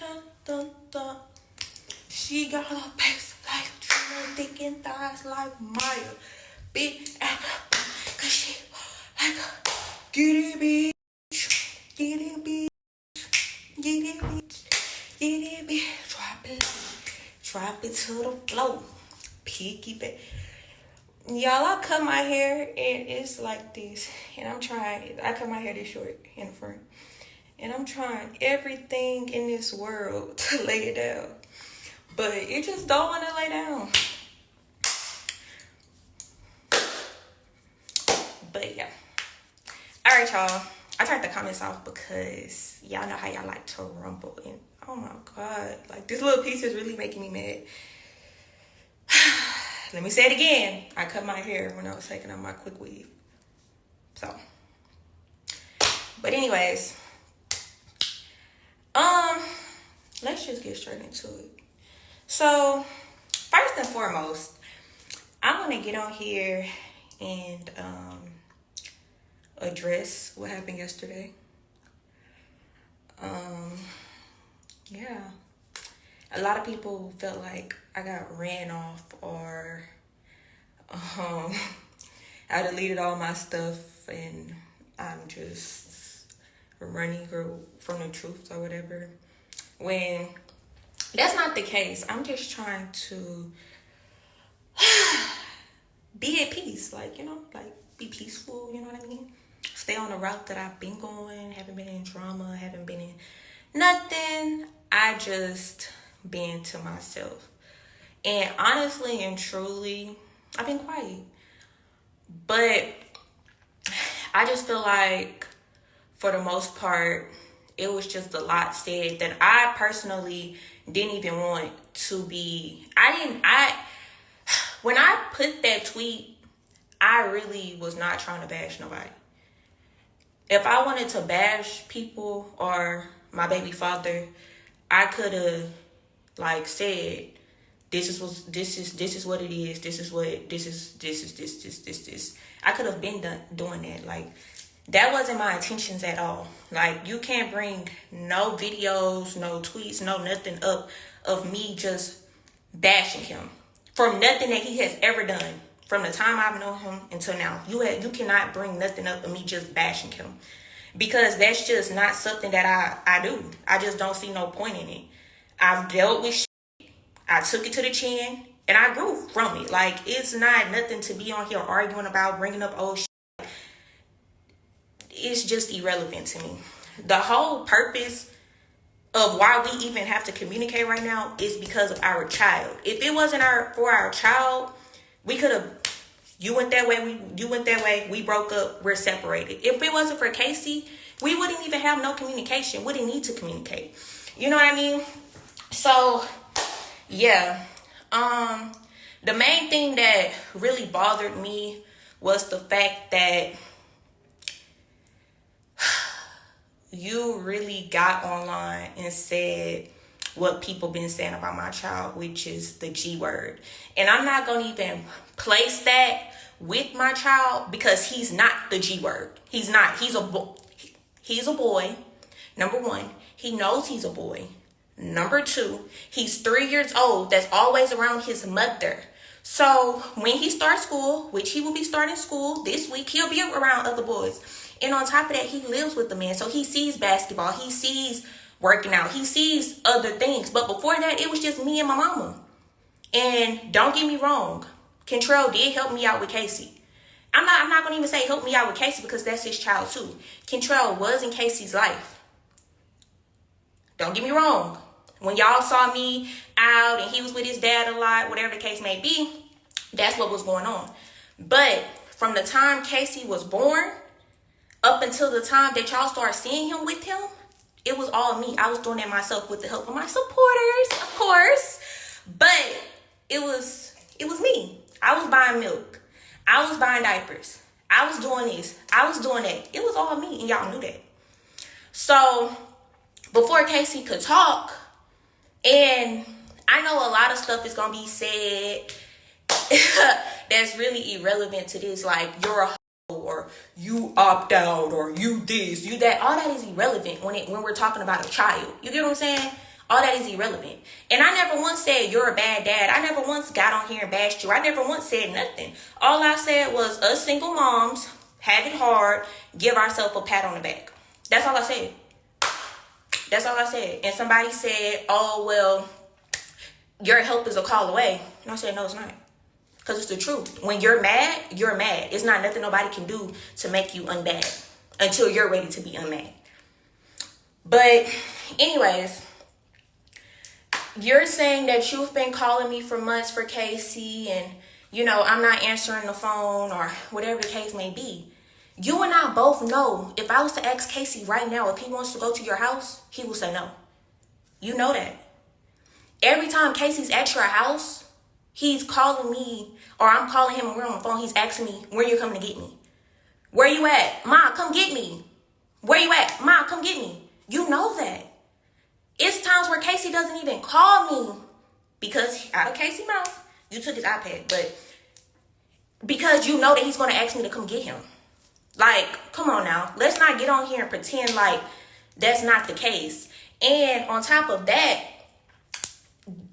Dun, dun, dun. She got a face like Trina, thick and thighs like Maya. Big ass, cause she like a giddy bitch, giddy bitch, giddy bitch, giddy bitch. Drop it to the floor, piggyback. Y'all, I cut my hair and it's like this, and I cut my hair this short in the front, and I'm trying everything in this world to lay it down, but it just don't want to lay down. But yeah, all right, y'all, I turned the comments off because y'all know how y'all like to rumble, and oh my god, like this little piece is really making me mad. Let me say it again. I cut my hair when I was taking out my quick weave. So, but anyways, let's just get straight into it. So, first and foremost, I want to get on here and address what happened yesterday. Yeah. A lot of people felt like I got ran off or I deleted all my stuff and I'm just running from the truth or whatever. When that's not the case. I'm just trying to be at peace. Like, be peaceful, you know what I mean? Stay on the route that I've been going. Haven't been in drama. Haven't been in nothing. I just been to myself. And honestly and truly, I've been quiet. But I just feel like for the most part, it was just a lot said that I personally didn't even want to be. When I put that tweet, I really was not trying to bash nobody. If I wanted to bash people or my baby father, I could have said, this is what it is. This. I could have been doing that. That wasn't my intentions at all. You can't bring no videos, no tweets, no nothing up of me just bashing him from nothing that he has ever done from the time I've known him until now. You cannot bring nothing up of me just bashing him, because that's just not something that I do. I just don't see no point in it. I've dealt with shit. I took it to the chin, and I grew from it. It's not nothing to be on here arguing about, bringing up old shit. It's just irrelevant to me. The whole purpose of why we even have to communicate right now is because of our child. If it wasn't for our child, we could have, you went that way, we broke up, we're separated. If it wasn't for Kacey, we wouldn't even have no communication. We didn't need to communicate. You know what I mean? So, yeah. The main thing that really bothered me was the fact that you really got online and said what people been saying about my child, which is the G word. And I'm not going to even place that with my child because he's not the G word. He's not. He's a boy. Number one, he knows he's a boy. Number two, he's 3 years old. That's always around his mother. So when he starts school, which he will be starting school this week, he'll be around other boys. And on top of that, he lives with the man. So he sees basketball. He sees working out. He sees other things. But before that, it was just me and my mama. And don't get me wrong, Kentrell did help me out with Kacey. I'm not going to even say help me out with Kacey because that's his child too. Kentrell was in Kacey's life. Don't get me wrong. When y'all saw me out and he was with his dad a lot, whatever the case may be, that's what was going on. But from the time Kacey was born up until the time that y'all started seeing him with him, it was all me. I was doing that myself with the help of my supporters, of course. But it was me. I was buying milk. I was buying diapers. I was doing this. I was doing that. It was all me, and y'all knew that. So before Kacey could talk, and I know a lot of stuff is going to be said that's really irrelevant to this, you're a or you opt out or you this, you that. All that is irrelevant when we're talking about a child. You get what I'm saying? All that is irrelevant. And I never once said you're a bad dad. I never once got on here and bashed you. I never once said nothing. All I said was us single moms have it hard, give ourselves a pat on the back. That's all I said. That's all I said. And somebody said, oh, well, your help is a call away. And I said, no, it's not. Because it's the truth. When you're mad, you're mad. It's not nothing nobody can do to make you unmad until you're ready to be unmad. But anyways, you're saying that you've been calling me for months for Kacey and, you know, I'm not answering the phone or whatever the case may be. You and I both know if I was to ask Kacey right now if he wants to go to your house, he will say no. You know that. Every time Kacey's at your house, he's calling me or I'm calling him and we're on the phone. He's asking me, where you coming to get me? Where you at? Ma, come get me. Where you at? Ma, come get me. You know that. It's times where Kacey doesn't even call me because out of Kacey's mouth, you took his iPad, but because you know that he's going to ask me to come get him. Like, come on now. Let's not get on here and pretend like that's not the case. And on top of that,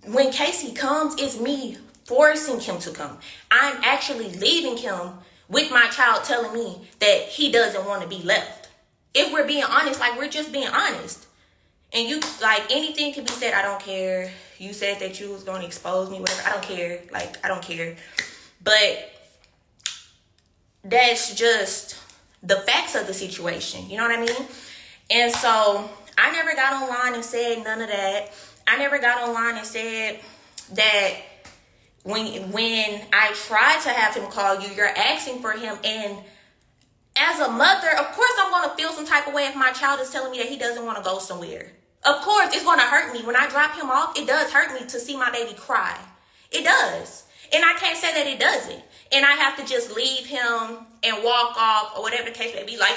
when Kacey comes, it's me forcing him to come. I'm actually leaving him with my child telling me that he doesn't want to be left. If we're being honest, like we're just being honest. And you, like, anything can be said, I don't care. You said that you was going to expose me, whatever. I don't care. Like, I don't care. But that's just the facts of the situation. You know what I mean? And so I never got online and said none of that. I never got online and said that when I tried to have him call you, you're asking for him. And as a mother, of course I'm going to feel some type of way if my child is telling me that he doesn't want to go somewhere. Of course, it's going to hurt me. When I drop him off, it does hurt me to see my baby cry. It does. And I can't say that it doesn't. And I have to just leave him and walk off or whatever the case may be. Like,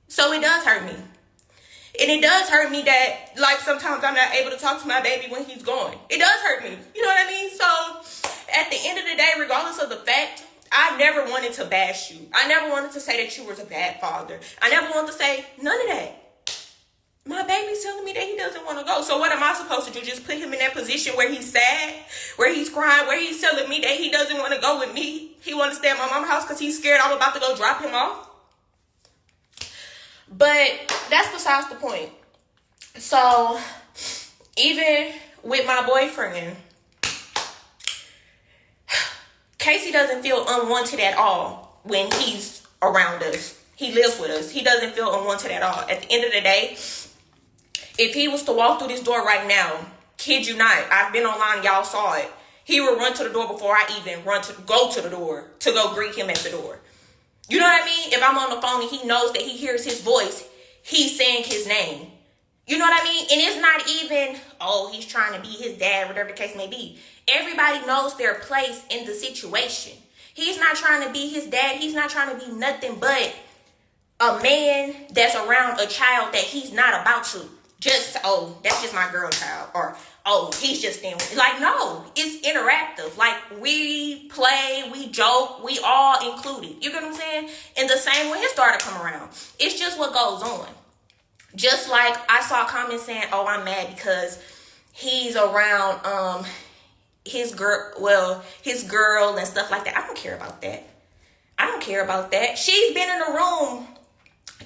so it does hurt me. And it does hurt me that, like, sometimes I'm not able to talk to my baby when he's gone. It does hurt me. You know what I mean? So at the end of the day, regardless of the fact, I never wanted to bash you. I never wanted to say that you was a bad father. I never wanted to say none of that. My baby's telling me that he doesn't want to go. So what am I supposed to do? Just put him in that position where he's sad, where he's crying, where he's telling me that he doesn't want to go with me. He wants to stay at my mom's house because he's scared I'm about to go drop him off. But that's besides the point. So even with my boyfriend, Kacey doesn't feel unwanted at all when he's around us. He lives with us. He doesn't feel unwanted at all. At the end of the day, if he was to walk through this door right now, kid you not, I've been online, y'all saw it. He would run to the door before I even go to the door to go greet him at the door. You know what I mean? If I'm on the phone and he knows that he hears his voice, he's saying his name. You know what I mean? And it's not even, oh, he's trying to be his dad, whatever the case may be. Everybody knows their place in the situation. He's not trying to be his dad. He's not trying to be nothing but a man that's around a child that he's not about to just, oh, that's just my girl child. Or, oh, he's just staying with me. Like, no, it's interactive. Like, we play, we joke, we all included. You get what I'm saying? And the same when his daughter come around. It's just what goes on. Just like I saw comments saying, oh, I'm mad because he's around his girl and stuff like that. I don't care about that. I don't care about that. She's been in the room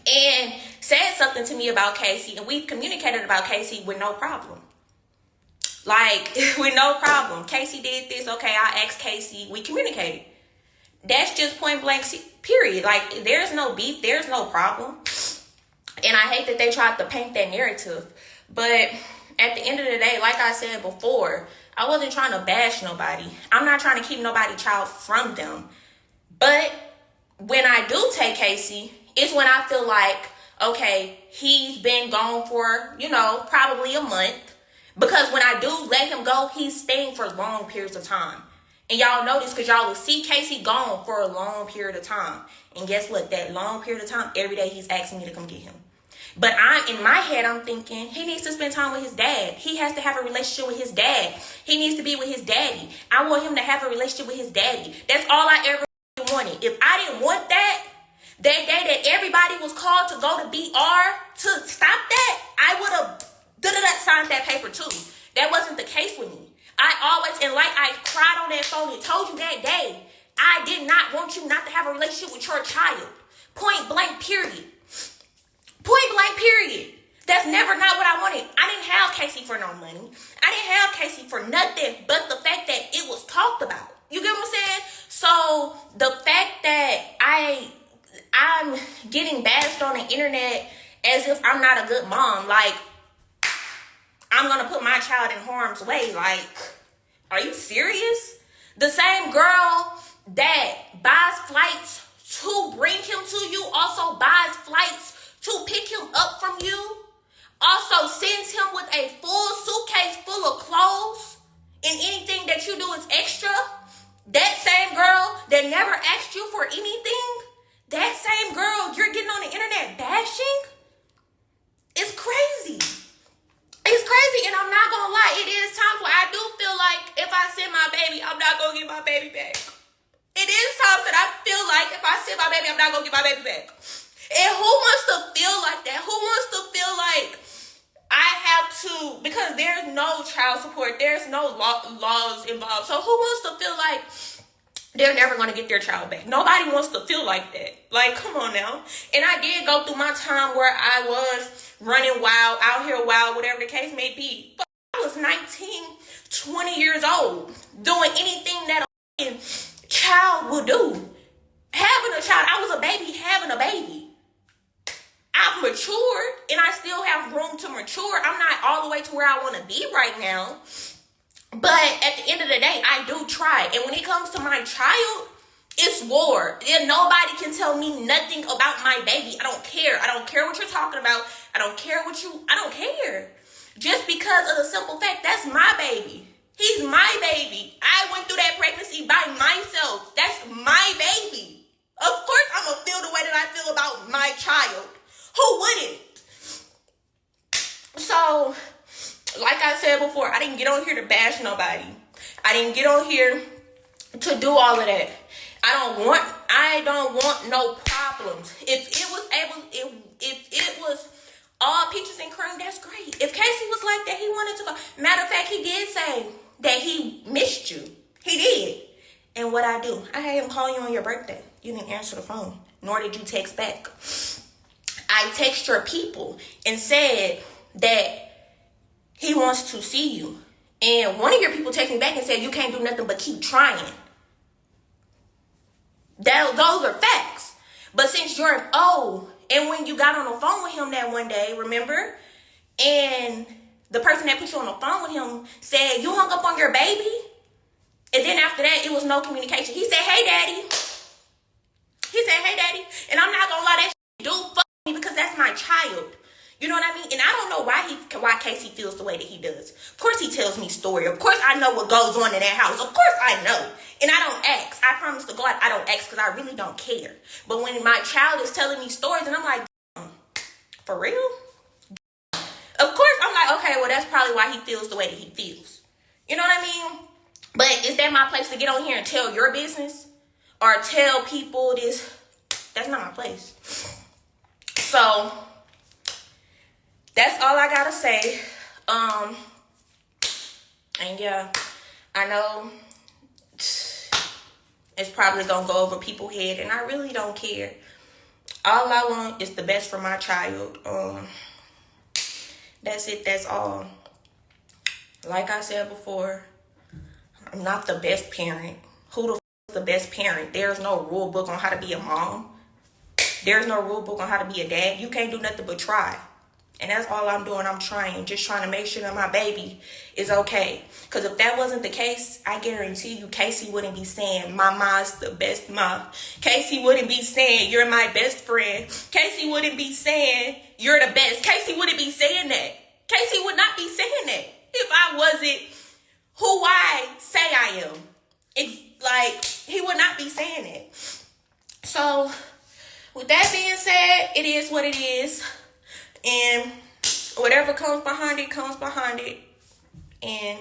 and said something to me about Kacey, and we've communicated about Kacey with no problem. Like, with no problem. Kacey did this. Okay, I asked Kacey. We communicated. That's just point blank, period. Like, there's no beef. There's no problem. And I hate that they tried to paint that narrative. But at the end of the day, like I said before, I wasn't trying to bash nobody. I'm not trying to keep nobody's child from them. But when I do take Kacey, it's when I feel like, okay, he's been gone for, probably a month. Because when I do let him go, he's staying for long periods of time. And y'all know this because y'all will see Kacey gone for a long period of time. And guess what? That long period of time, every day he's asking me to come get him. But in my head, I'm thinking he needs to spend time with his dad. He has to have a relationship with his dad. He needs to be with his daddy. I want him to have a relationship with his daddy. That's all I ever wanted. If I didn't want that day that everybody was called to go to BR to stop that, I would have signed that paper too. That wasn't the case with me. I always, and like I cried on that phone and told you that day, I did not want you not to have a relationship with your child. Point blank, period. Point blank, period. That's never not what I wanted. I didn't have Kacey for no money. I didn't have Kacey for nothing but the fact that it was talked about. You get what I'm saying? So the fact that I'm getting bashed on the internet as if I'm not a good mom, like I'm gonna put my child in harm's way. Like, are you serious? The same girl that buys flights to bring him to you also buys flights to pick him up from you. Also sends him with a full suitcase full of clothes, and anything that you do is extra. That same girl that never asked you for anything, that same girl you're getting on the internet bashing, is crazy. It's crazy, and I'm not gonna lie, it is times where I do feel like if I send my baby, I'm not gonna get my baby back. It is times that I feel like if I send my baby, I'm not gonna get my baby back. And who wants to feel like that? Who wants to feel like I have to, because there's no child support, there's no laws involved. So who wants to feel like they're never going to get their child back? Nobody wants to feel like that. Like, come on now. And I did go through my time where I was running wild, out here wild, whatever the case may be. But I was 19, 20 years old, doing anything that a child would do. Having a child, I was a baby having a baby. I've matured, and I still have room to mature. I'm not all the way to where I want to be right now. But at the end of the day, I do try. And when it comes to my child, it's war. And nobody can tell me nothing about my baby. I don't care. I don't care what you're talking about. I don't care I don't care. Just because of the simple fact, that's my baby. He's my baby. I went through that pregnancy by myself. That's my baby. Of course, I'm going to feel the way that I feel about my child. Who wouldn't? So, like I said before, I didn't get on here to bash nobody. I didn't get on here to do all of that. I don't want no problems. If it was all peaches and cream, that's great. If Kacey was like that, he wanted to go. Matter of fact, he did say that he missed you. He did. And what I do? I had him call you on your birthday. You didn't answer the phone, nor did you text back. I text your people and said that he wants to see you. And one of your people texted me back and said, you can't do nothing but keep trying. Those are facts. But since you're and when you got on the phone with him that one day, remember? And the person that put you on the phone with him said, you hung up on your baby? And then after that, it was no communication. He said, hey, daddy. And I'm not gonna lie, that shit do fuck me because that's my child. You know what I mean? And I don't know why Kacey feels the way that he does. Of course he tells me story. Of course I know what goes on in that house. Of course I know. And I don't ask. I promise to God I don't ask because I really don't care. But when my child is telling me stories and I'm like, for real? Of course I'm like, okay, well that's probably why he feels the way that he feels. You know what I mean? But is that my place to get on here and tell your business? Or tell people this? That's not my place. So that's all I gotta say. And yeah, I know it's probably gonna go over people's head, and I really don't care. All I want is the best for my child. That's it. That's all. Like I said before, I'm not the best parent. Who the f is the best parent? There's no rule book on how to be a mom. There's no rule book on how to be a dad. You can't do nothing but try. And that's all I'm doing. I'm trying. Just trying to make sure that my baby is okay. Because if that wasn't the case, I guarantee you, Kacey wouldn't be saying, my mom's the best mom. Kacey wouldn't be saying, you're my best friend. Kacey wouldn't be saying, you're the best. Kacey wouldn't be saying that. Kacey would not be saying that if I wasn't who I say I am. It's like, he would not be saying it. So, with that being said, it is what it is. And whatever comes behind it, comes behind it. And